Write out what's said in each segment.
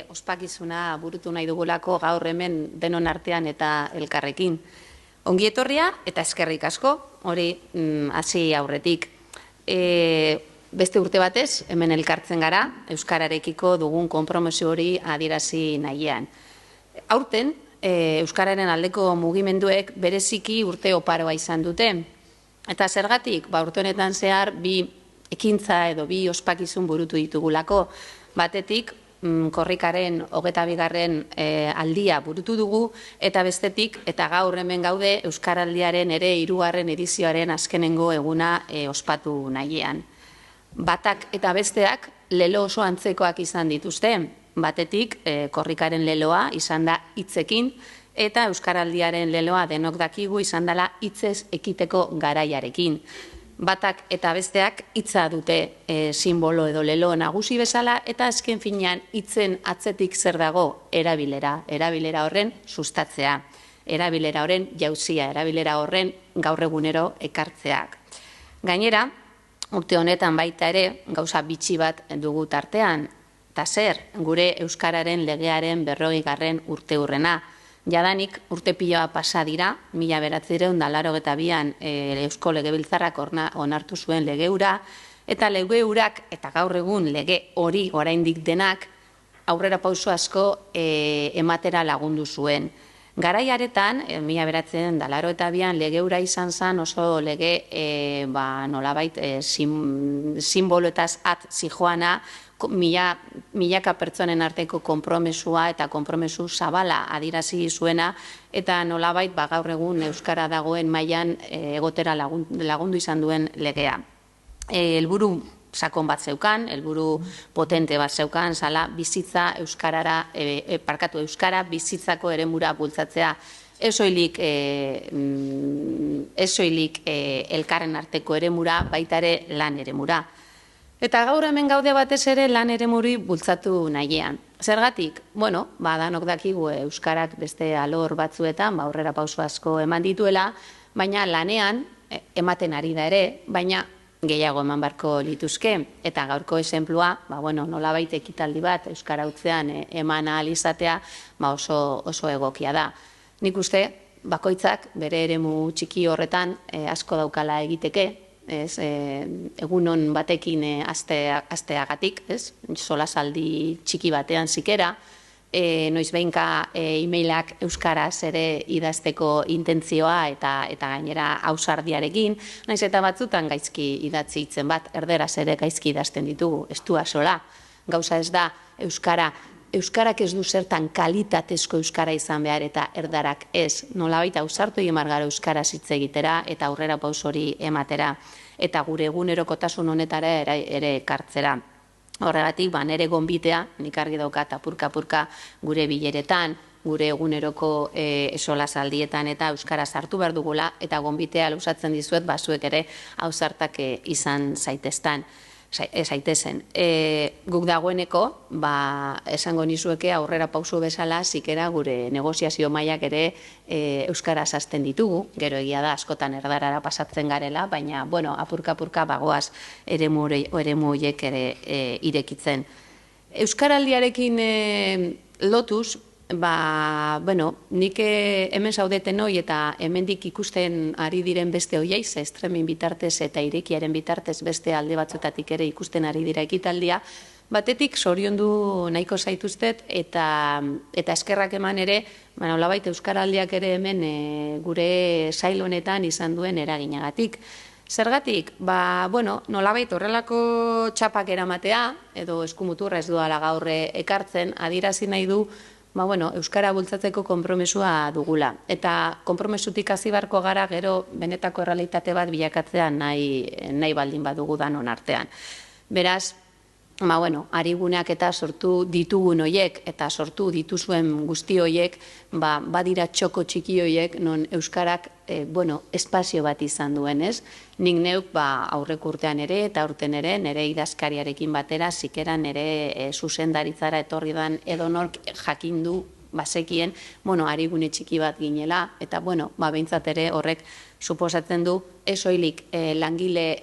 ospakizuna burutu nahi dugulako gaur hemen denon artean eta elkarrekin. Ongi etorria eta eskerrik asko, hori hasi aurretik. Beste urte batez, hemen elkartzen gara, Euskararekiko dugun konpromiso hori adierazi nahian. Aurten, Euskararen aldeko mugimenduek bereziki urte oparoa izan dute. Eta zergatik, urte honetan zehar, bi ekintza edo bi ospakizun burutu ditugulako. Batetik, korrikaren 22. Aldia burutu dugu, eta bestetik, eta gaur hemen gaude, Euskaraldiaren ere 3. edizioaren azkenengo eguna ospatu nahian. Batak eta besteak lelo oso antzekoak izan dituzte. Batetik, korrikaren leloa izan da hitzekin, eta Euskaraldiaren leloa denok dakigu izan dela hitzez ekiteko garaiarekin. Batak eta besteak hitza dute simbolo edo lelo nagusi bezala, eta azken finean hitzen atzetik zer dago erabilera horren sustatzea, erabilera horren jauzia, erabilera horren gaur egunero ekartzeak. Gainera, urte honetan baita ere, gauza bitxi bat dugu tartean, eta zer, gure Euskararen legearen 40. urteurrena. Jadanik urte piloa pasa dira, 1982an Eusko Legebiltzarrak onartu zuen legeura, eta legeurak eta gaur egun lege hori oraindik denak aurrera pauso asko ematera lagundu zuen. Garaiaretan, 1982an legeura izan zen oso lege nolabait simboloetaz at zijoana, milaka pertsonen arteko konpromesua eta konpromesu zabala adirazi zuena, eta nolabait gaur egun Euskara dagoen mailan egotera lagundu izan duen legea. Helburu sakon bat zeukan, helburu potente bat zeukan, zala bizitza Euskara bizitzako eremura bultzatzea, ez soilik elkarren arteko eremura, baita ere lan eremura. Eta gaur hemen gaude batez ere lan eremuri bultzatu nahian. Zergatik? Danok dakigu Euskarak beste alor batzuetan aurrera pauso asko eman dituela, baina lanean ematen ari da ere, baina gehiago eman beharko lituzke. Eta gaurko esenplua, nolabait ekitaldi bat Euskara hutzean eman ahal izatea oso egokia da. Nik uste, bakoitzak bere eremu txiki horretan asko daukala egiteke, egunon batekin asteagatik, solasaldi txiki batean zikera, noiz behinka e-mailak euskaraz ere idazteko intentzioa eta gainera ausardiarekin, naiz eta batzutan gaizki idatzi hitzen bat, erderaz ere gaizki idazten ditugu, ez du asola, gauza ez da Euskarak ez du zertan kalitatezko Euskara izan behar eta erdarak ez, nolabait ausartu egin behar gara Euskaraz hitz egitera eta aurrera paus hori ematera, eta gure egunerokotasun honetara ere ekartzera. Horregatik, nire gonbitea, nik argi daukat apurka-apurka gure bileretan, gure eguneroko solasaldietan eta Euskara sartu behar dugula, eta gonbitea luzatzen dizuet, zuek ere ausartak izan zaitezten. Guk dagoeneko, esango nizueke aurrera pauso bezala, zikera gure negoziazio mailak ere Euskaraz hasten ditugu, gero egia da askotan erdarara pasatzen garela, baina apurka-apurka bagoaz eremu horiek ere irekitzen. Euskaraldiarekin lotuz, nik hemen zaudeten hoi eta hemendik ikusten ari diren beste hoiei, estremin bitartez eta irekiaren bitartez beste alde batzutatik ere ikusten ari dira ekitaldia, batetik zoriondu nahiko zaituztet eta eskerrak eman ere, nolabait Euskaraldiak ere hemen gure sail honetan izan duen eraginagatik. Zergatik? Nolabait horrelako txapak eramatea, edo eskumuturra ez duala gaur ekartzen, adierazi nahi du Euskara bultzatzeko konpromesua dugula. Eta konpromesutik hasi beharko gara gero benetako errealitate bat bilakatzea nahi baldin badugu danon artean. Beraz, ariguneak eta sortu ditugun hoiek eta sortu dituzuen guzti hoiek, badira txoko txiki hoiek non Euskarak espazio bat izan duen, ez? Nik neuk aurreko urtean ere eta urten ere nire idazkariarekin batera zikeran nire zuzendaritzara etorri dan edonork jakindu bazekien, arigune txiki bat ginela, eta behintzat ere horrek suposatzen du ez soilik langile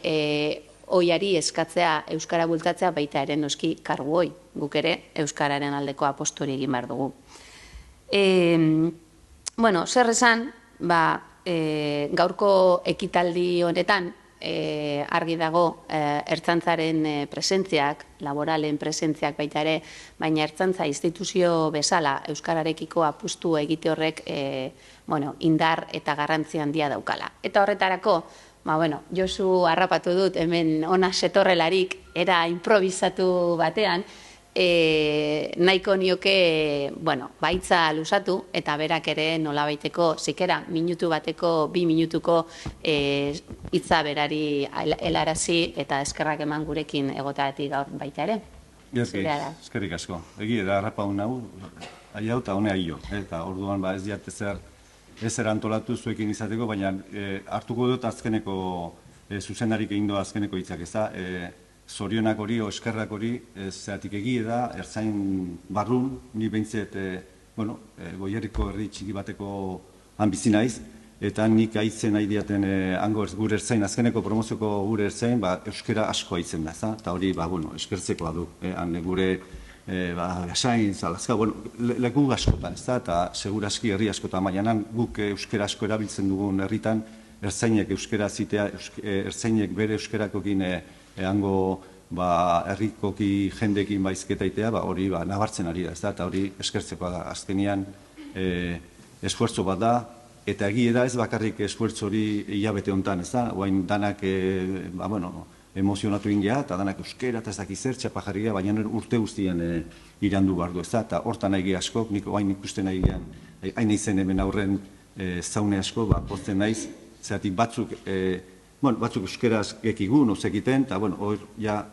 oiari eskatzea euskara bultatzea baita ere noski kargu hoi, guk ere euskararen aldeko apostori egin behar dugu. Bueno, zer esan, gaurko ekitaldi honetan, argi dago ertzaintzaren presentziak, laboralen presentziak baita ere, baina ertzaintza instituzio bezala euskararekiko apustu egite horrek indar eta garrantzi handia daukala. Eta horretarako, Josu harrapatu dut hemen ona setorrelarik, era improvisatu batean, nahiko nioke, baitza luzatu, eta berak ere nolabaiteko, zikera, minutu bateko, 2 minutuko hitza berari helarazi eta eskerrak eman gurekin egotatik gaur baita ere. Eskerrik asko. Egi, da harrapatu nahu, aiau eta hone aio. Eta orduan ez diat ezer antolatu zuekin izateko, baina hartuko dut azkeneko zuzenarik egin doa azkeneko hitzak ez da. Zorionak hori, eskerrak hori, zeatik egie da, ertzain barrun, ni behintzet, Goierriko herri txiki bateko bizi naiz, eta nik aitzen nahi diaten gure ertzain, azkeneko promozioko gure ertzain, euskera asko aitzen da, eta hori, eskertzekoa du, gure gasain, zalazka, leku askotan, eta seguraski herri askotan, baina guk euskera asko erabiltzen dugun herritan, ertzainek euskera zitea, ertzainek bere euskerakokin hango herrikoki jendekin baizketaitea, hori nabartzen ari da, eta hori eskertzekoa da. Azkenian esfuerzo bat da, eta egia da ez bakarrik esfuerzo hori hilabete honetan, ez da, oain danak emozionatu ingea, eta danak euskera, eta ez dakiz zer, txapajarria, baina urte guztien irandu behar du, ez da, eta hortan nahi askok, nik oain ikusten nahi gehan, hain izen hemen aurren zaune asko, pozten naiz, zeratik batzuk euskeraz gekigun, ozekiten, eta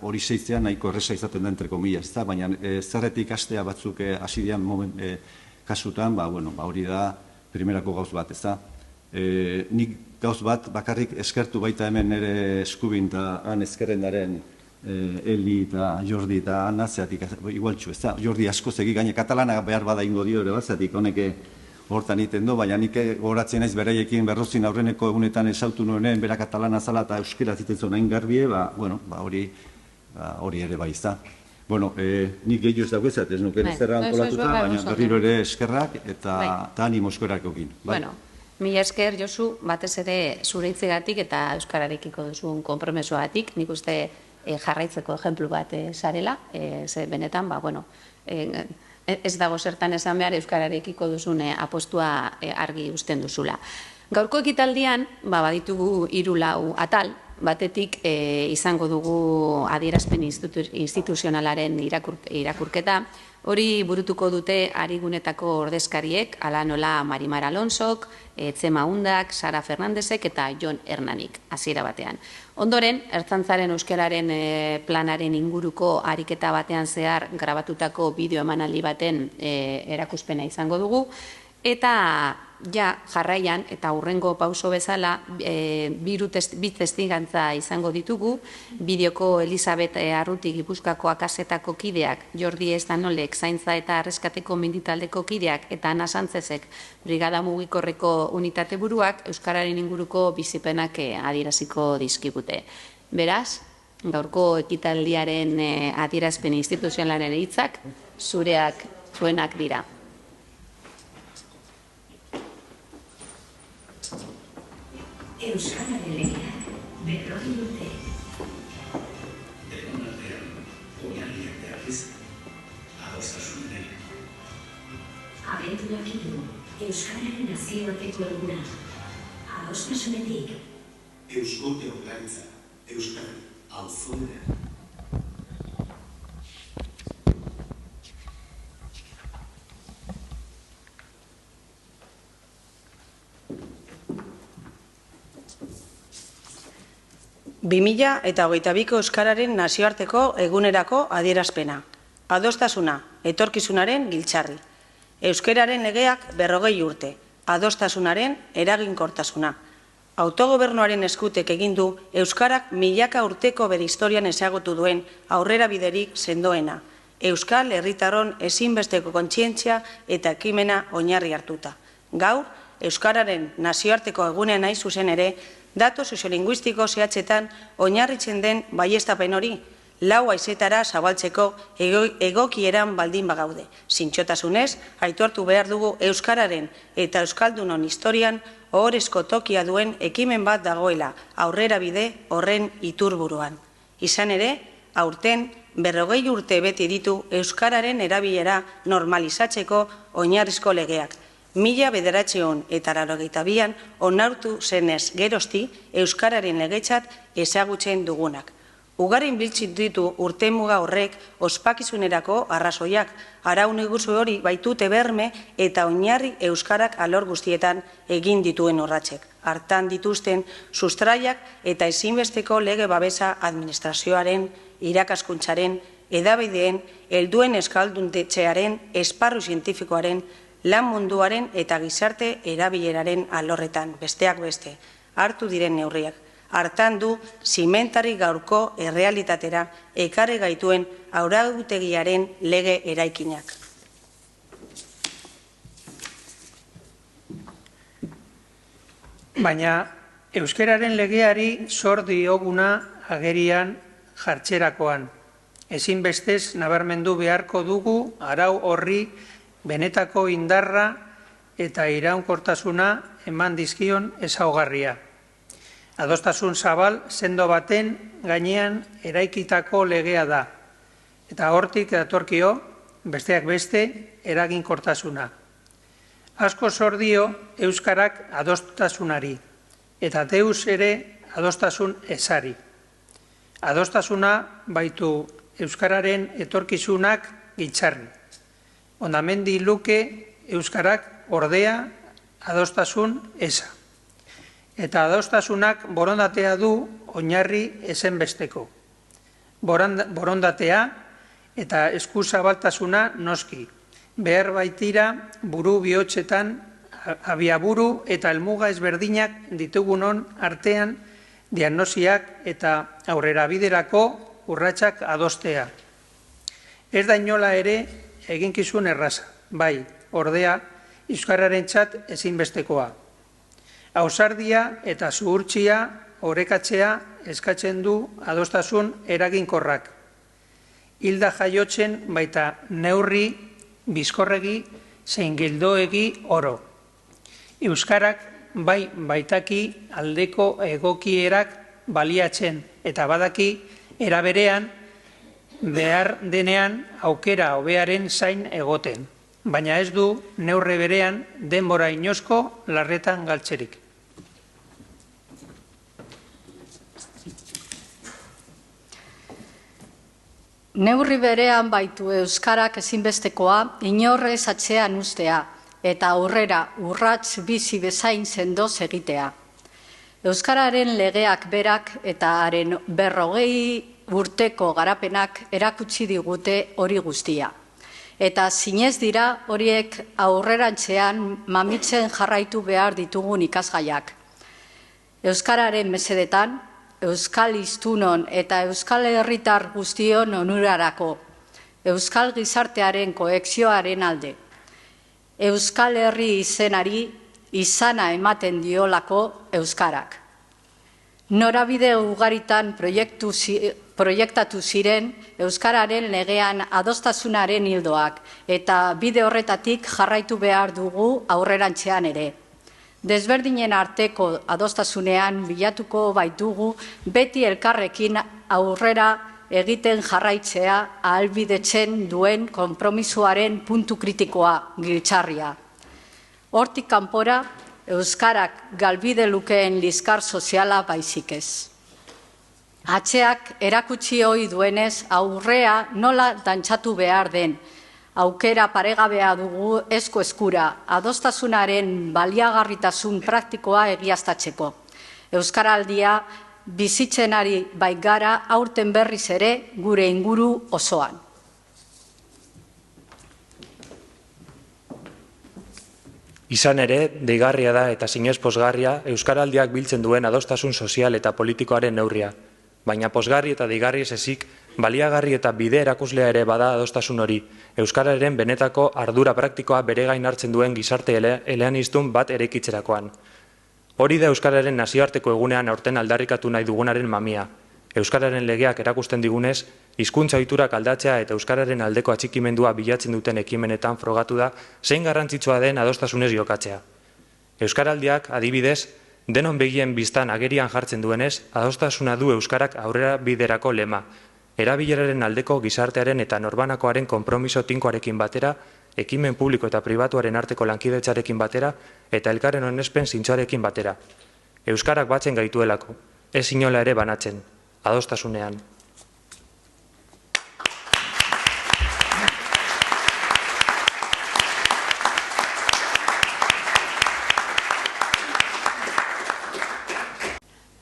hori seitzean nahiko erresa izaten da entre komillas, baina zerretik astea batzuk hasidean kasutan, hori da primerako gauz bat, ez da. Nik gauz bat bakarrik eskertu baita hemen nire eskubin eta han ezkerrendaren Eli eta Jordi eta Ana, zeratik igualtxu, ez da. Jordi asko zegi, gaine katalana behar bada ingo dio ere bat, zeratik honeke hortan iten du, baina nik gogoratzen naiz beraiekin berrozin aurreneko egunetan esautu nuenen, bera katalana zala eta euskera zitetzen nahin garbie, hori ere bai izta. Nik gehiago ez dago ezat, ez nuken zerra antolatuta, baina berriro ere eskerrak eta animo eskorakokin. Mila esker, Josu, batez ere zure hitzegatik eta euskararekiko duzun konpromesoagatik, nik uste jarraitzeko ejemplu bat zarela, ze benetan, ez dago zertan esan behar euskararekiko duzun apostua argi usten duzula. Gaurko ekitaldian, baditugu 3 atal, batetik izango dugu adierazpen instituzionalaren irakurketa, hori burutuko dute Arigunetako ordezkariek, ala nola Marimar Alonsok, Txema Undak, Sara Fernandezek eta Jon Hernanik, hasiera batean. Ondoren, ertzaintzaren euskararen planaren inguruko ariketa batean zehar grabatutako bideo emanaldi baten erakuspena izango dugu, eta jarraian eta hurrengo pauso bezala bi testigantza izango ditugu, bideoko Elisabet Arruti Gipuzkoako akasetako kideak, Jordi Estanolek zaintza eta arreskateko minditaldeko kideak eta Ana Santzezek brigada mugikorreko unitate buruak euskararen inguruko bizipenak adieraziko dizkigute. Beraz, gaurko ekitaldiaren adierazpen instituzionalaren hitzak zuenak dira. Euskararen legea, 40 urte. Denon artean, oinarriak beharriz, adostasunen. Abenturak idu, Euskararen nazioarteko eguna. Adostasunetik. Eusko Jaurlaritza, Euskal Auzolera. eta 2022ko Euskararen nazioarteko egunerako adierazpena. Adostasuna, etorkizunaren giltzarri. Euskararen legeak 40 urte. Adostasunaren eraginkortasuna. Autogobernuaren eskutek egin du Euskarak milaka urteko bere historian ezagutu duen aurrera biderik sendoena. Euskal herritarron ezinbesteko kontzientzia eta ekimena oinarri hartuta. Gaur, Euskararen nazioarteko egunean nahi zuzen ere, Datu soziolinguistiko zehatzetan oinarritzen den baieztapen hori, 4 haizetara zabaltzeko egokieran baldin bagaude. Zintzotasunez, aitortu behar dugu euskararen eta euskaldunon historian ohorezko tokia duen ekimen bat dagoela aurrera bide horren iturburuan. Izan ere, aurten 40 urte beti ditu euskararen erabilera normalizatzeko oinarrizko legeak. 1982an onartu zenez gerozti euskararen legetzat ezagutzen dugunak. Ugarin biltzit ditu urtemuga horrek ospakizunerako arrazoiak, arau neguzu hori baitute berme eta oinarri euskarak alor guztietan egin dituen urratsek. Hartan dituzten sustraiak eta ezinbesteko lege babesa administrazioaren, irakaskuntzaren, edabideen, helduen euskalduntetxearen, esparru zientifikoaren, lan munduaren eta gizarte erabileraren alorretan, besteak beste, hartu diren neurriak. Hartan du zimentari gaurko errealitatera ekarri gaituen arautegiaren lege eraikinak. Baina euskararen legeari zor dioguna agerian jartzerakoan. Ezinbestez nabarmendu beharko dugu arau horri benetako indarra eta iraunkortasuna eman dizkion ezaugarria. Adostasun zabal sendo baten gainean eraikitako legea da, eta hortik datorkio besteak beste eraginkortasuna. Asko zor dio euskarak adostasunari, eta deus ere adostasun ezari. Adostasuna baitu euskararen etorkizunak giltzarri. Hondamendi luke euskarak ordea adostasun eza. Eta adostasunak borondatea du oinarri ezenbesteko. Borondatea eta eskuzabaltasuna noski. Behar baitira buru bihotzetan abiaburu eta helmuga ezberdinak ditugunon artean diagnosiak eta aurrera biderako urratsak adostea. Ez da inola ere eginkizun erraza, bai, ordea euskararentzat ezinbestekoa. Ausardia eta zuhurtzia orekatzea eskatzen du adostasun eraginkorrak. Hilda jaiotzen baita neurri, bizkorregi, zein gildoegi oro. Euskarak bai baitaki aldeko egokierak baliatzen eta badaki eraberean behar denean aukera hobearen zain egoten. Baina ez du neurre berean denbora inozko larretan galtzerik. Neurri berean baitu euskarak ezinbestekoa inorrez atzean ustea eta aurrera urrats bizi bezain sendoz egitea. Euskararen legeak berak eta haren 40 urteko garapenak erakutsi digute hori guztia. Eta zinez dira horiek aurrerantzean mamitzen jarraitu behar ditugun ikasgaiak. Euskararen mesedetan, euskal hiztunon eta euskal herritar guztion onurarako, euskal gizartearen kohesioaren alde, euskal herri izenari izana ematen diolako euskarak. Norabide ugaritan proiektatu ziren euskararen legean adostasunaren hildoak eta bide horretatik jarraitu behar dugu aurrerantzean ere. Desberdinen arteko adostasunean bilatuko baitugu beti elkarrekin aurrera egiten jarraitzea ahalbidetzen duen konpromisoaren puntu kritikoa giltzarria. Hortik kanpora, euskarak galbide lukeen liskar soziala baizik ez. Atzeak erakutsi ohi duenez aurrea nola dantzatu behar den, aukera paregabea dugu esku eskura, adostasunaren baliagarritasun praktikoa egiaztatzeko. Euskaraldia bizitzen ari baigara aurten berriz ere gure inguru osoan. Izan ere, deigarria da eta zinez pozgarria euskaraldiak biltzen duen adostasun sozial eta politikoaren neurria. Baina pozgarri eta deigarri ez ezik, baliagarri eta bide erakuslea ere bada adostasun hori, euskararen benetako ardura praktikoa bere gain hartzen duen gizarte eleaniztun bat eraikitzerakoan. Hori da Euskararen nazioarteko egunean aurten aldarrikatu nahi dugunaren mamia. Euskararen legeak erakusten digunez, hizkuntza ohiturak aldatzea eta Euskararen aldeko atxikimendua bilatzen duten ekimenetan frogatu da zein garrantzitsua den adostasunez jokatzea. Euskaraldiak, adibidez, denon begien biztan agerian jartzen duenez, adostasuna du Euskarak aurrera biderako lema, erabileraren aldeko gizartearen eta norbanakoaren konpromiso tinkoarekin batera, ekimen publiko eta pribatuaren arteko lankidetzarekin batera eta elkarren onespen zintzoarekin batera. Euskarak batzen gaituelako, ez inola ere banatzen, adostasunean.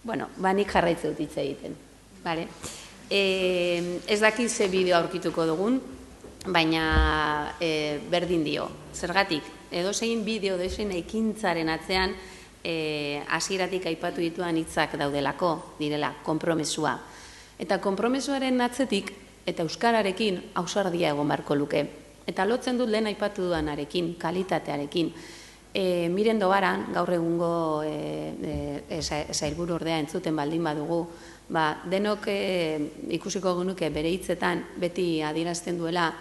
Bueno, nik jarraitze dut hitz egiten. Ez dakit ze bideo aurkituko dugun, baina berdin dio. Zergatik, edozein bideo, edozein ekintzaren atzean hasieratik aipatu dituan hitzak daudelako, direla, konpromesua. Eta konpromesuaren atzetik, eta euskararekin ausardia egon beharko luke. Eta lotzen dut lehen aipatu duanarekin, kalitatearekin. Mirendo Baran, gaur egungo sailburu ordea entzuten baldin badugu, denok ikusiko genuke bere hitzetan beti adierazten duela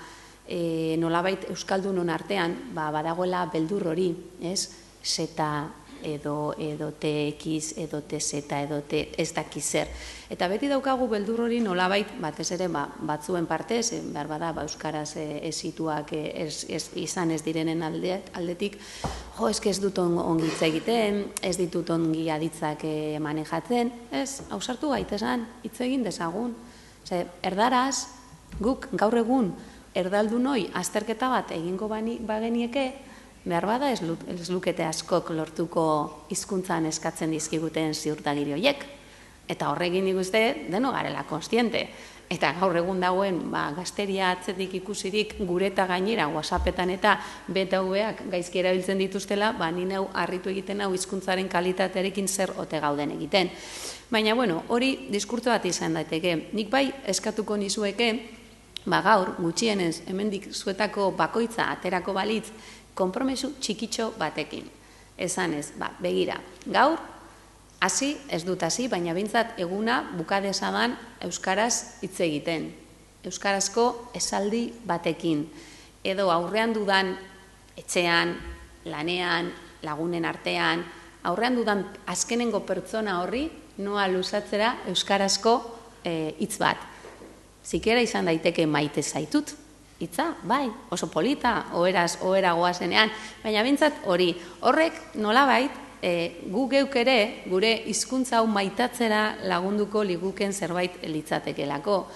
nolabait euskaldunon artean badagoela beldur hori, ez? Zeta edo TX, edo TZ, edo ez dakiz zer. Eta beti daukagu beldur hori nolabait, batez ere batzuen partez, behar bada euskaraz ezituak izan ez direnen aldetik, eske ez dut ongi hitz egiten, ez ditut ongi aditzak manejatzen, ez, ausartu gaitesan, hitz egin dezagun. Erdaraz, guk gaur egun erdaldunoi azterketa bat egingo bagenieke, behar bada ez lukete askok lortuko hizkuntzan eskatzen dizkiguten ziurtagiri horiek. Eta horrekin ikuste, deno garela konstiente. Eta gaur egun dagoen gazteria atzetik ikusirik gure eta gainera WhatsAppetan eta BTV-ak gaizki erabiltzen dituztela, ni neu harritu egiten hau hizkuntzaren kalitatearekin zer ote gauden egiten. Baina, hori diskurtso bat izan daiteke. Nik bai eskatuko nizueke, gaur gutxienez hemendik zuetako bakoitza aterako balitz, konpromesu txikitxo batekin. Esan ez, begira, gaur, hasi, ez dut hasi, baina bintzat eguna bukadezadan euskaraz hitz egiten. Euskarazko esaldi batekin. Edo aurrean dudan etxean, lanean, lagunen artean, aurrean dudan azkenengo pertsona horri, noa luzatzera euskarazko hitz bat. Zikera izan daiteke maite zaitut. Hitza, bai, oso polita, ohera goazenean, baina bintzat hori, horrek nolabait, gu geuk ere, gure hizkuntza hau maitatzera lagunduko liguken zerbait litzatekelako.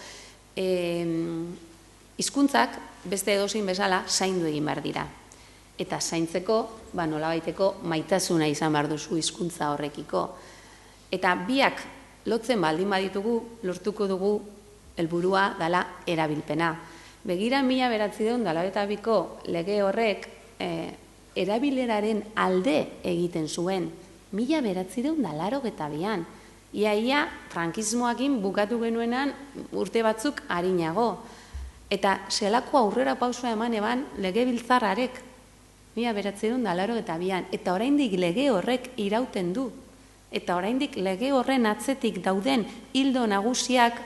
Hizkuntzak, beste edozein bezala, zaindu egin behar dira. Eta zaintzeko, nolabaiteko maitasuna izan behar duzu hizkuntza horrekiko. Eta biak lotzen baldin baditugu, lortuko dugu helburua dela erabilpena. Begira 1992ko lege horrek erabileraren alde egiten zuen. 1992an. Ia frankismoakin bukatu genuenan urte batzuk arinago. Eta zelako aurrera pausua eman legebiltzarrarek 1992an. Eta oraindik lege horrek irauten du. Eta oraindik lege horren atzetik dauden hildo nagusiak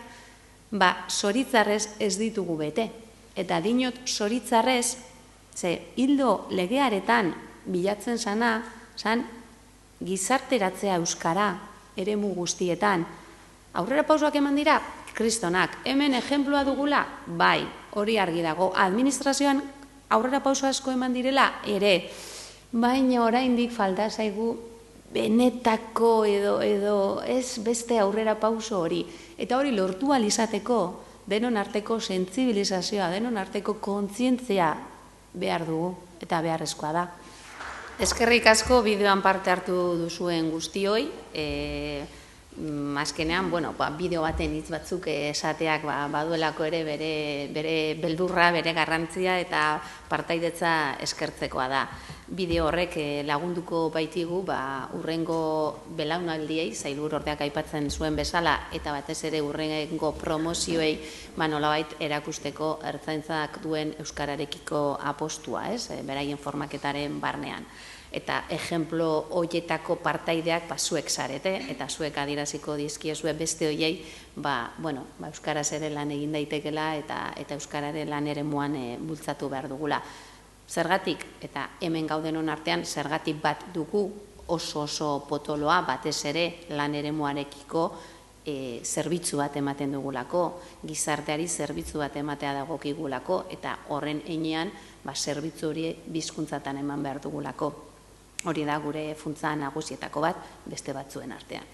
zoritzarrez ez ditugu bete. Eta dinot zoritzarrez, hildo legearetan bilatzen zan gizarteratzea euskara eremu guztietan. Aurrera pausoak eman dira, kristonak, hemen ejemplua dugula, bai, hori argi dago. Administrazioan aurrera pauso asko eman direla, ere, baina oraindik falta zaigu benetako edo ez beste aurrera pauso hori. Eta hori lortu alizateko, denon arteko sentsibilizazioa, denon arteko kontzientzia behar dugu eta beharrezkoa da. Eskerrik asko bideoan parte hartu duzuen guztioi, azkenean, bideo baten hitz batzuk esateak baduelako ere bere beldurra, bere garrantzia eta partaidetza eskertzekoa da. Bideo horrek lagunduko baitigu urrengo belaunaldiei, sailburu ordeak aipatzen zuen bezala, eta batez ere urrengo promozioei nolabait erakusteko ertzaintzak duen euskararekiko apostua, beraien formaketaren barnean. Eta ejemplo hoietako partaideak zuek zarete, eta zuek adieraziko dizkiezue beste hoiei, euskaraz ere lan egin daitekela eta euskararen lan eremuan bultzatu behar dugula. Zergatik, eta hemen gaudenon artean, zergatik bat dugu oso potoloa, batez ere lan eremuarekiko zerbitzu bat ematen dugulako, gizarteari zerbitzu bat ematea dagokigulako, eta horren heinean zerbitzu hori bizkuntzatan eman behar dugulako. Hori da gure funtza nagusietako bat, beste batzuen artean.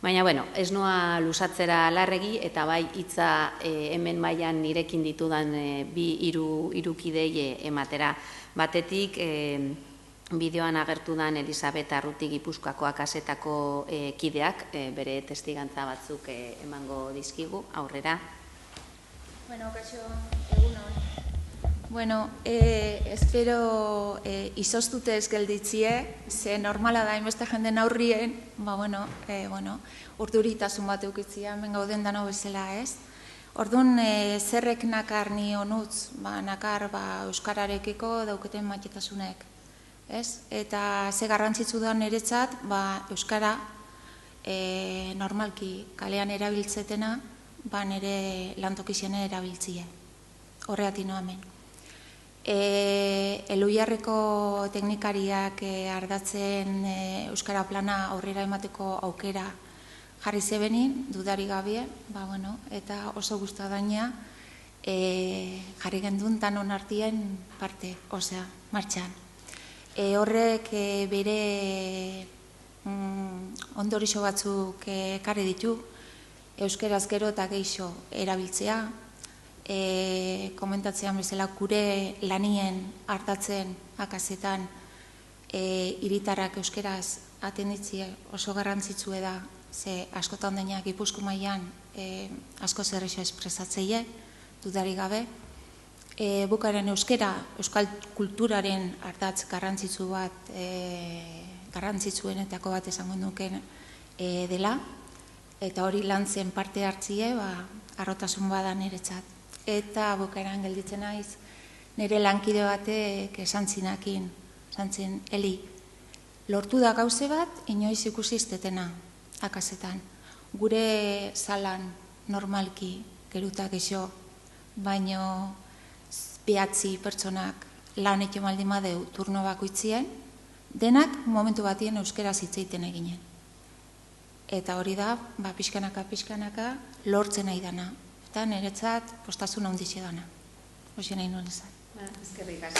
Baina, ez noa luzatzera larregi, eta bai hitza hemen mailan nirekin ditudan bi irukidei ematera. Batetik, bideoan agertu dan Elisabet Arruti Gipuzkoako akasetako kideak, bere testigantza batzuk emango dizkigu, aurrera. Kaixo, egunon. Espero izoztute ez gelditzie, ze normala da inbeste jenden aurrien, urduritasun bat eukitzia, hemen gauden dano bezala ez. Orduan, zerrek nakar ni honutz, nakar euskararekiko dauketen maitetasunek. Eta ze garrantzitsu da niretzat, euskara normalki kalean erabiltzetena, nire lantokizene erabiltzie. Horreati noamen. Eluiarreko teknikariak ardatzen euskara plana aurrera emateko aukera jarri zebenin, dudari gabe, eta oso guztua daina jarri gendun danon artien parte, osea, martxan. Horrek bere ondorixo batzuk ekarri ditu, euskeraz gero eta geixo erabiltzea, komentatzean bezala gure lanien hartatzen akasetan hiritarrak euskeraz atenditzie oso garrantzitsue da, ze askotan denak Gipuzko mailan asko zerrexo espresatzeie, dudari gabe. Bukaren euskara, euskal kulturaren ardatz garrantzitsu bat, garrantzitsuenetako bat esango nuken dela, eta hori lantzen parte hartzie, harrotasun bada niretzat. Eta bukaeran gelditzen naiz, nire lankide batek esan zinakin, Eli, lortu da gauze bat, inoiz ikusi iztetena, akasetan. Gure zalan normalki gerutak eixo, baino behatzi pertsonak lan eko maldi madeu turno bakoitzien, denak momentu batien euskeraz hitzeiten eginen. Eta hori da, pixkanaka lortzen nahi dana. Eta niretzat postasun handixe dana. Hoxe nahi nuen ezan. Eskerrik asko.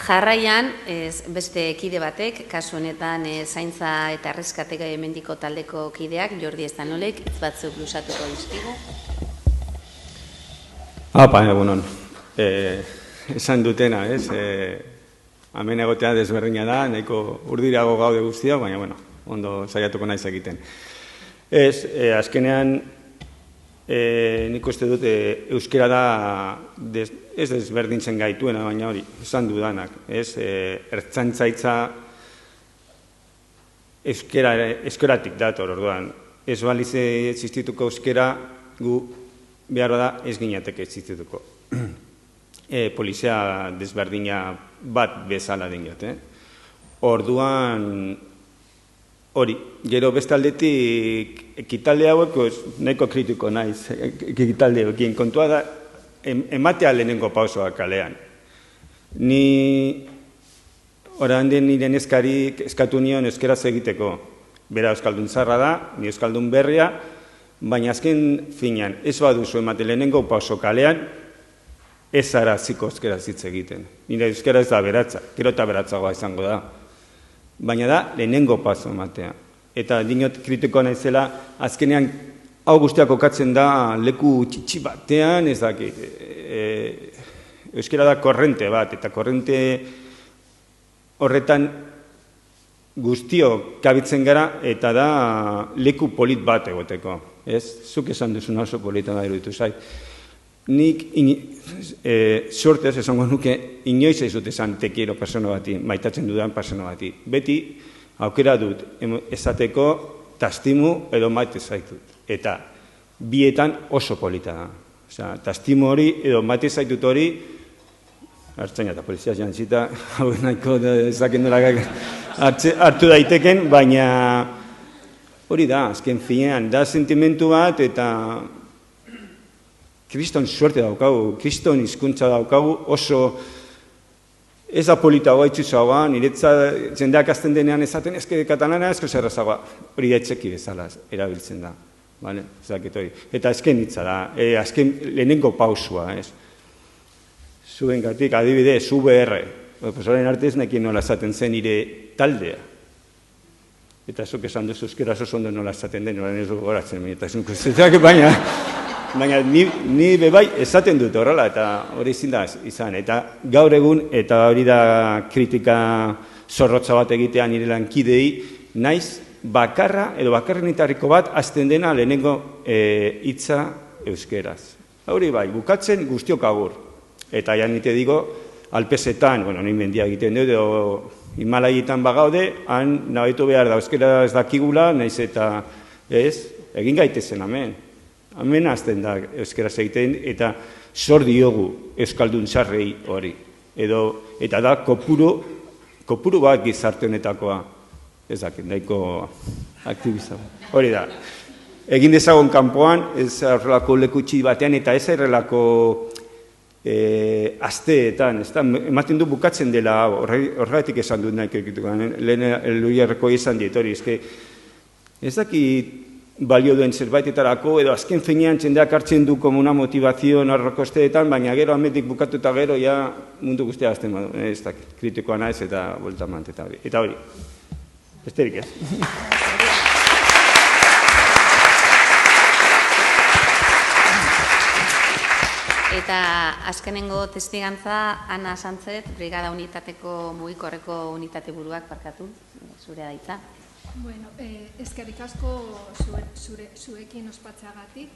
Jarraian, beste kide batek, kasu honetan zaintza eta erreskate hemendiko taldeko kideak, Jordi Estanolek, hitz batzuk luzatuko dizkigu. Egunon. Esan dutena, hemen egotea desberdina da, nahiko urdirago gaude guztia, baina, ondo saiatuko naiz egiten. Azkenean, nik uste dut euskera da ez desberdintzen gaituena, baina hori, esan dudanak, ertzantzaitza euskeratik dator, orduan. Ez balize existituko euskera, gu behar da ez ginateke existituko. Polizia desberdina bat bezala dingot. Orduan, hori, gero bestaldetik ekitalde hauek nahiko kritiko naiz, ekitalde hauekin kontua da, ematea lehenengo pausoa kalean. Ni orain den nire neskarik eskatu nion euskeraz egiteko. Bera euskaldun zarra da, ni euskaldun berria, baina azken finean, ez baduzu emate lehenengo pauso kalean, ez zara ziko euskeraz hitz egiten. Nire euskera ez da beratza, gero eta beratzagoa izango da. Baina da, lehenengo paso ematea. Eta dinot kritikoa naizela, azkenean hau guztiak kokatzen da leku txitsi batean, ez dakit. Euskera da korrente bat, eta korrente horretan guztio kabitzen gara, eta da leku polit bat egoteko. Zuk esan duzuna oso polita da iruditu zait. Nik sortez esango nuke inoiz ez dut esan tekiero persona bati, maitatzen dudan persona bati. Beti aukera dut esateko tastimu edo maite zaitut. Eta bietan oso polita da. Osea, eta estimo hori, edo mate zaitut hori, hartzaina eta polizia jantzita, hau nahiko ezaken dolak hartu daiteken, baina hori da, azken finean, da sentimentu bat, eta kriston suerte daukagu, kriston hizkuntza daukagu, oso ez da politagoa itxusagoa, niretza jendeak azten denean ezaten, ezke katalana ezko zerrazagoa, hori da etxeki bezala erabiltzen da. Eta azken hitza da, azken lehenengo pausua, ez. Zuen gatik, adibide, UBR, horren arte ez nekien nola esaten zen nire taldea. Eta zuk esan duzu euskera oso ondo nola esaten den, nola ez goratzen, baina ni bebai esaten dut horrela, eta hori ezin da izan. Eta gaur egun, eta hori da kritika zorrotza bat egitea nire lankidei, naiz bakarra, edo bakarrenitarriko bat, azten dena lehenengo hitza euskeraz. Hori bai, bukatzen guztiok agur. Eta ja nite digo, alpesetan, bueno, nahi mendia egiten dut, edo Himalaietan bagaude, han nabetu behar da euskera ez dakigula, nahiz eta ez, egin gaitezen hemen. Hemen azten da euskera egiten, eta zor diogu euskaldun txarrei hori. Eta da kopuru bat gizarte honetakoa. Ez dakit, nahiko aktibiza. Hori da. Egin dezagon kanpoan, ez horrelako lekutsi batean, eta ez horrelako asteetan, ematen du bukatzen dela, horregatik esan dut nahi kekituko, lehen eluierreko izan diet hori, ez dakit balio duen zerbaitetarako, edo azken finean txendeak hartzen du komuna motivazio narrokosteetan, baina gero ametik bukatu eta gero, ja mundu guztia azten badu, ez dakit, kritikoa naiz eta boltamant eta hori. Besterik ez. Eta azkenengo testigantza, Ana Santzet, Brigada Unitateko mugikorreko unitate buruak parkatu, zure da hitza. Bueno, eskerrik asko zuekin ospatzeagatik.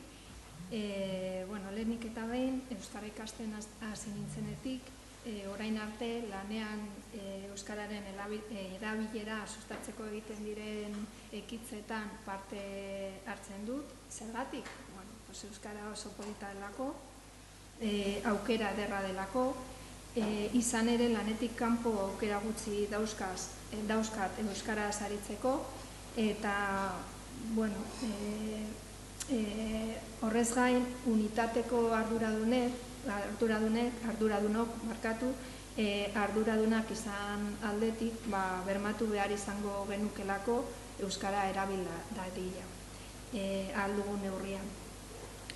Bueno, lehenik eta behin, euskara ikasten hasi nintzenetik, orain arte lanean euskararen erabilera sustatzeko egiten diren ekitzetan parte hartzen dut. Zergatik? Bueno, euskara oso polita delako, aukera ederra delako, izan ere lanetik kanpo aukera gutxi dauzkat euskaraz aritzeko, eta, bueno, horrez gain unitateko arduradunak izan aldetik, bermatu behar izango genukelako euskara erabil dadila, ahal dugun neurrian.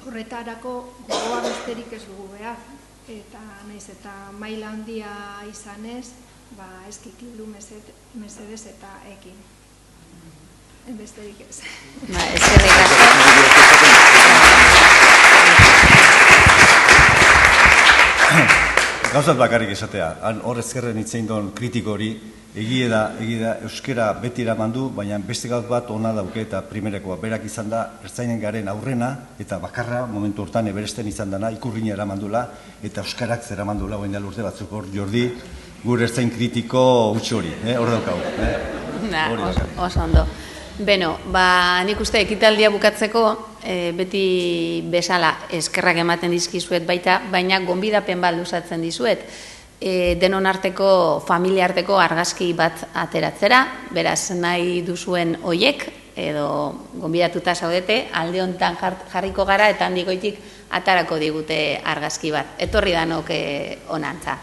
Horretarako gogoa besterik ez dugu behar, eta naiz eta maila handia izanez, ezkikildu mesedez eta ekin. Besterik ez. Eskerrik asko. Gauzat bakarrik esatea, hor ezkerren hitzein don kritiko hori, egie da euskera beti eraman du, baina beste gauz bat ona dauke eta primerekoa berak izan da, ertzainen garen aurrena eta bakarra momentu hortan eberesten izan dana, ikurrina eramandula eta euskarak zeramandula, oen urte batzuk hor, Jordi, gure ertzain kritiko utxo hori, hor daukau. Oso ondo. Beno, nik uste ekitaldia bukatzeko beti bezala eskerrak ematen dizkizuet baita, baina gonbidapen bat luzatzen dizuet. Denon arteko, familia arteko argazki bat ateratzera, beraz nahi duzuen hoiek, edo gonbidatuta zaudete, alde hontan jarriko gara eta handik goitik atarako digute argazki bat. Etorri danok onantza.